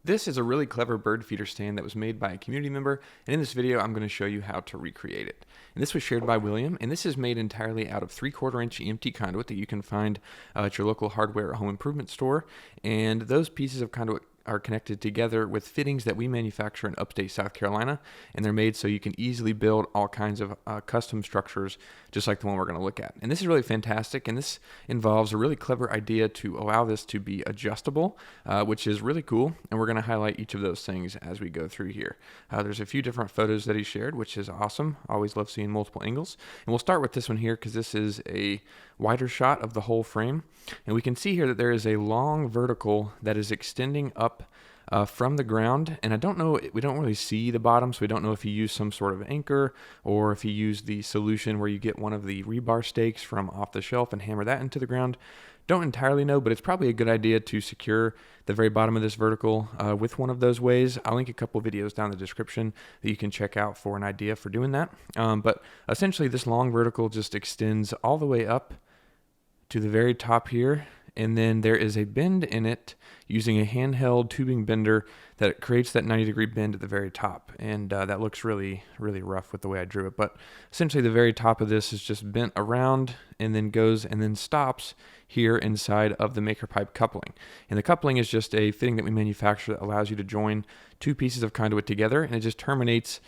This is a really clever bird feeder stand that was made by a community member, and in this video I'm going to show you how to recreate it. And this was shared by William, and this is made entirely out of 3/4 inch EMT conduit that you can find at your local hardware or home improvement store. And those pieces of conduit are connected together with fittings that we manufacture in upstate South Carolina, and they're made so you can easily build all kinds of custom structures just like the one we're going to look at. And this is really fantastic, and this involves a really clever idea to allow this to be adjustable, which is really cool, and we're going to highlight each of those things as we go through here. There's a few different photos that he shared, which is awesome. Always love seeing multiple angles. And we'll start with this one here because this is a wider shot of the whole frame, and we can see here that there is a long vertical that is extending up from the ground, and I don't know, we don't really see the bottom, so we don't know if he used some sort of anchor or if he used the solution where you get one of the rebar stakes from off the shelf and hammer that into the ground. Don't entirely know, but it's probably a good idea to secure the very bottom of this vertical with one of those ways. I'll link a couple videos down in the description that you can check out for an idea for doing that. But essentially this long vertical just extends all the way up to the very top here, and then there is a bend in it using a handheld tubing bender that creates that 90-degree bend at the very top. And that looks really rough with the way I drew it, but essentially the very top of this is just bent around and then goes and then stops here inside of the maker pipe coupling. And the coupling is just a fitting that we manufacture that allows you to join two pieces of conduit together, and it just terminates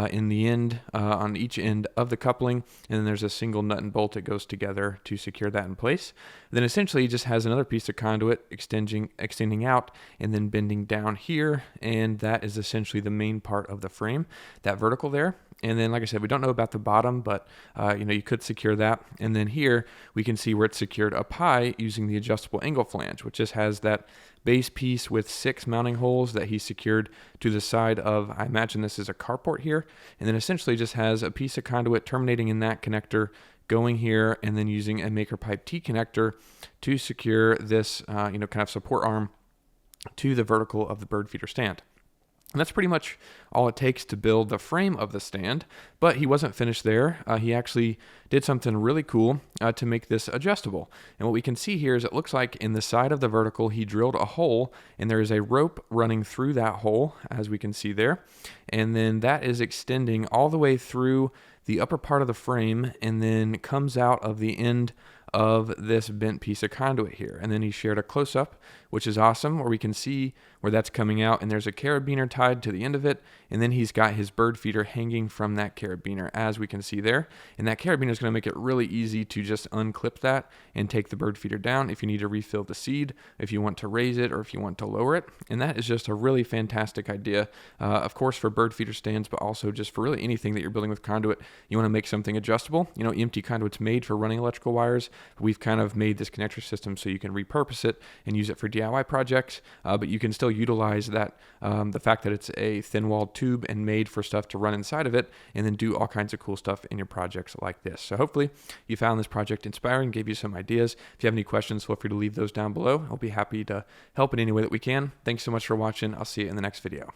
in the end on each end of the coupling, and then there's a single nut and bolt that goes together to secure that in place. Then essentially it just has another piece of conduit extending out and then bending down here, and that is essentially the main part of the frame, that vertical there. And then, like I said, we don't know about the bottom, but you could secure that. And then here we can see where it's secured up high using the adjustable angle flange, which just has that base piece with 6 mounting holes that he secured to the side of, I imagine this is a carport here, and then essentially just has a piece of conduit terminating in that connector going here, and then using a maker pipe T connector to secure this kind of support arm to the vertical of the bird feeder stand. And that's pretty much all it takes to build the frame of the stand, but he wasn't finished there. He actually did something really cool to make this adjustable. And what we can see here is it looks like in the side of the vertical, he drilled a hole, and there is a rope running through that hole, as we can see there. And then that is extending all the way through the upper part of the frame and then comes out of the end of this bent piece of conduit here. And then he shared a close-up, which is awesome, where we can see where that's coming out, and there's a carabiner tied to the end of it, and then he's got his bird feeder hanging from that carabiner, as we can see there. And that carabiner is going to make it really easy to just unclip that and take the bird feeder down if you need to refill the seed, if you want to raise it, or if you want to lower it. And that is just a really fantastic idea, of course, for bird feeder stands, but also just for really anything that you're building with conduit. You want to make something adjustable. EMT conduit's made for running electrical wires. We've kind of made this connector system so you can repurpose it and use it for DIY projects, but you can still utilize that, the fact that it's a thin-walled tube and made for stuff to run inside of it, and then do all kinds of cool stuff in your projects like this. So hopefully you found this project inspiring, gave you some ideas. If you have any questions, feel free to leave those down below. I'll be happy to help in any way that we can. Thanks so much for watching. I'll see you in the next video.